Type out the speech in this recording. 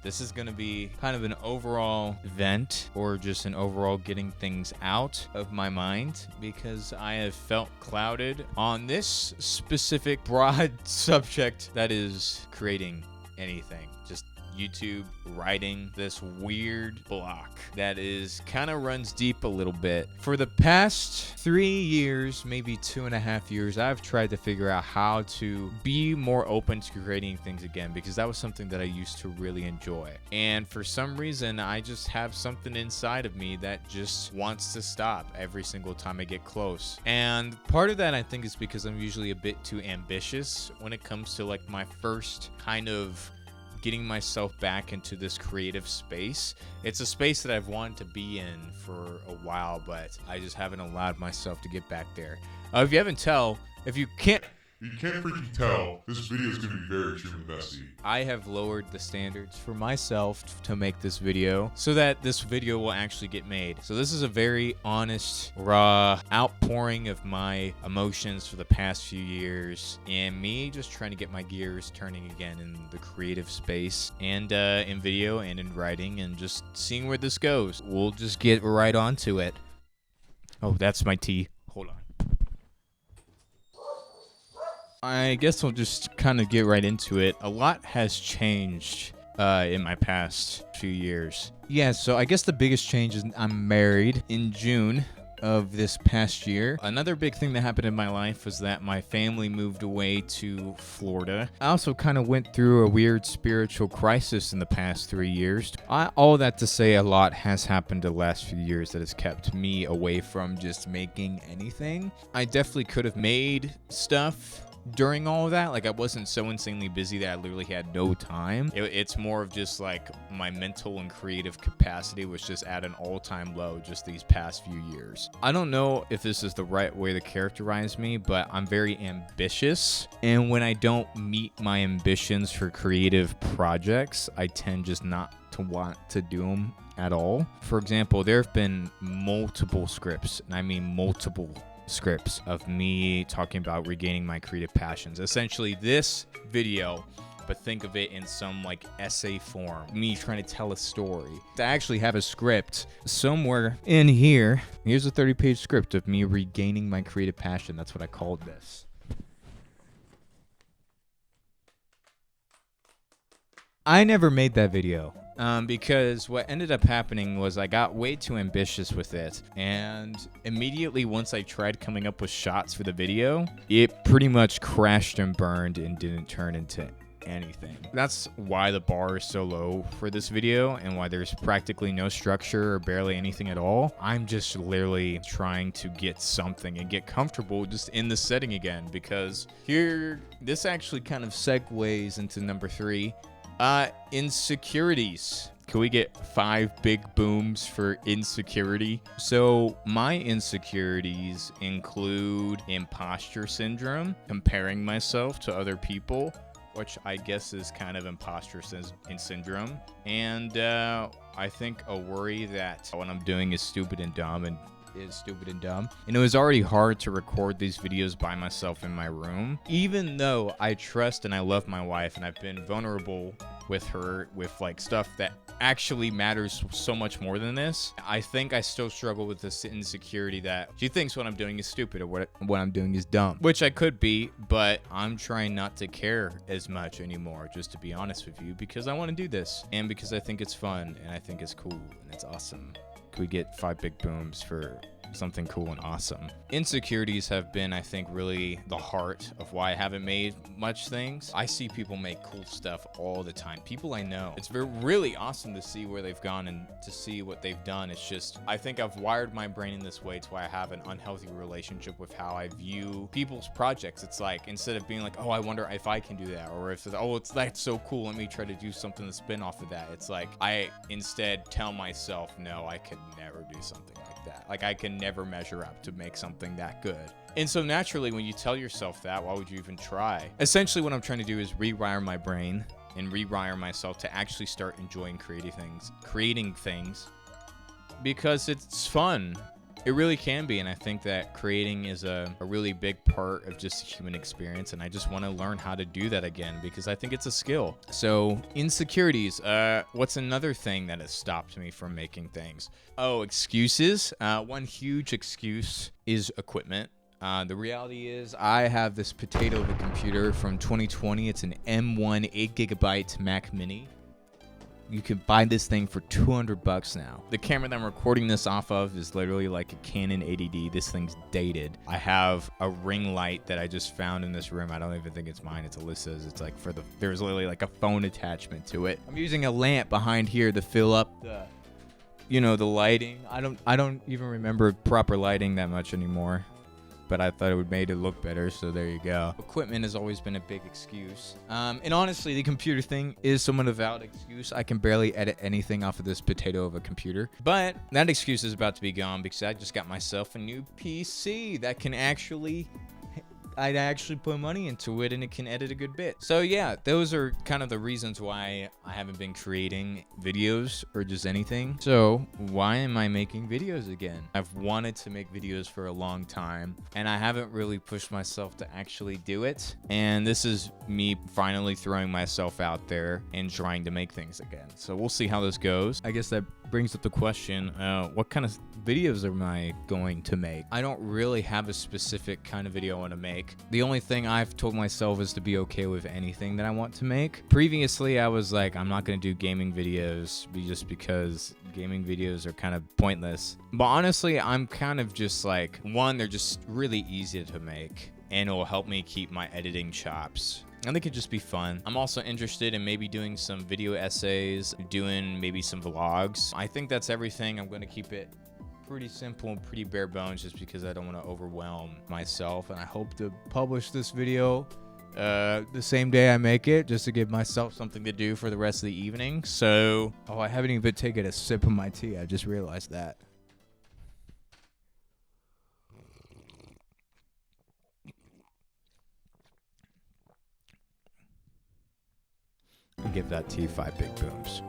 This is going to be kind of an overall vent, or just an overall getting things out of my mind, because I have felt clouded on this specific broad subject that is creating anything. Just YouTube, writing, this weird block that is kind of runs deep a little bit. For the past 3 years, maybe 2.5 years, I've tried to figure out how to be more open to creating things again, because that was something that I used to really enjoy. And for some reason, I just have something inside of me that just wants to stop every single time I get close. And part of that, I think, is because I'm usually a bit too ambitious when it comes to like my first kind of getting myself back into this creative space. It's a space that I've wanted to be in for a while, but I just haven't allowed myself to get back there. If you can't freaking tell, this video is going to be very extremely messy. I have lowered the standards for myself to make this video so that this video will actually get made. So this is a very honest, raw outpouring of my emotions for the past few years, and me just trying to get my gears turning again in the creative space, and in video and in writing, and just seeing where this goes. We'll just get right onto it. Oh, that's my tea. Hold on. I guess I'll just kind of get right into it. A lot has changed in my past few years. Yeah, so I guess the biggest change is I'm married in June of this past year. Another big thing that happened in my life was that my family moved away to Florida. I also kind of went through a weird spiritual crisis in the past 3 years. All that to say, a lot has happened the last few years that has kept me away from just making anything. I definitely could have made stuff during all of that. Like, I wasn't so insanely busy that I literally had no time. It's more of just like my mental and creative capacity was just at an all-time low just these past few years. I don't know if this is the right way to characterize me, but I'm very ambitious, and when I don't meet my ambitions for creative projects, I tend just not to want to do them at all. For example, there have been multiple scripts, and I mean multiple scripts, of me talking about regaining my creative passions. Essentially this video, but think of it in some like essay form, me trying to tell a story. I actually have a script somewhere in here. Here's a 30-page script of me regaining my creative passion. That's what I called this. I never made that video. Because what ended up happening was I got way too ambitious with it, and immediately once I tried coming up with shots for the video, it pretty much crashed and burned and didn't turn into anything. That's why the bar is so low for this video, and why there's practically no structure or barely anything at all. I'm just literally trying to get something and get comfortable just in the setting again, because here, this actually kind of segues into number 3. Insecurities. Can we get 5 big booms for insecurity? So my insecurities include imposter syndrome, comparing myself to other people, which I guess is kind of imposter syndrome, and I think a worry that what I'm doing is stupid and dumb, and it was already hard to record these videos by myself in my room, even though I trust and I love my wife, and I've been vulnerable with her with like stuff that actually matters so much more than this. I think I still struggle with this insecurity that she thinks what I'm doing is stupid, or what I'm doing is dumb, which I could be, but I'm trying not to care as much anymore, just to be honest with you, because I want to do this, and because I think it's fun, and I think it's cool, and it's awesome. Could we get 5 big booms for something cool and awesome? Insecurities have been, I think, really the heart of why I haven't made much things. I see people make cool stuff all the time. People I know. It's really awesome to see where they've gone and to see what they've done. It's just, I think I've wired my brain in this way to why I have an unhealthy relationship with how I view people's projects. It's like, instead of being like, oh, I wonder if I can do that, or if, oh, that's so cool, let me try to do something to spin off of that. It's like, I instead tell myself, no, I could never do something like that. Like, I can never measure up to make something that good. And so naturally, when you tell yourself that, why would you even try? Essentially, what I'm trying to do is rewire my brain and rewire myself to actually start enjoying creating things, because it's fun. It really can be, and I think that creating is a really big part of just the human experience, and I just want to learn how to do that again because I think it's a skill. So, insecurities. What's another thing that has stopped me from making things? Oh, excuses. One huge excuse is equipment. The reality is I have this potato of a computer from 2020. It's an M1 8GB Mac Mini. You can buy this thing for $200 now. The camera that I'm recording this off of is literally like a Canon 80D. This thing's dated. I have a ring light that I just found in this room. I don't even think it's mine. It's Alyssa's. It's like there's literally like a phone attachment to it. I'm using a lamp behind here to fill up the lighting. I don't even remember proper lighting that much anymore, but I thought it would made it look better, so there you go. Equipment has always been a big excuse. And honestly, the computer thing is somewhat a valid excuse. I can barely edit anything off of this potato of a computer. But that excuse is about to be gone because I just got myself a new PC that can I'd actually put money into it and it can edit a good bit. So yeah, those are kind of the reasons why I haven't been creating videos or just anything. So why am I making videos again? I've wanted to make videos for a long time and I haven't really pushed myself to actually do it. And this is me finally throwing myself out there and trying to make things again. So we'll see how this goes. I guess that brings up the question, what kind of videos am I going to make? I don't really have a specific kind of video I want to make. The only thing I've told myself is to be okay with anything that I want to make. Previously, I was like, I'm not going to do gaming videos just because gaming videos are kind of pointless. But honestly, I'm kind of just like, one, they're just really easy to make and it will help me keep my editing chops. And they could just be fun. I'm also interested in maybe doing some video essays, doing maybe some vlogs. I think that's everything. I'm going to keep it pretty simple and pretty bare bones just because I don't want to overwhelm myself. And I hope to publish this video the same day I make it just to give myself something to do for the rest of the evening. So, I haven't even taken a sip of my tea. I just realized that. Give that tea 5 big booms.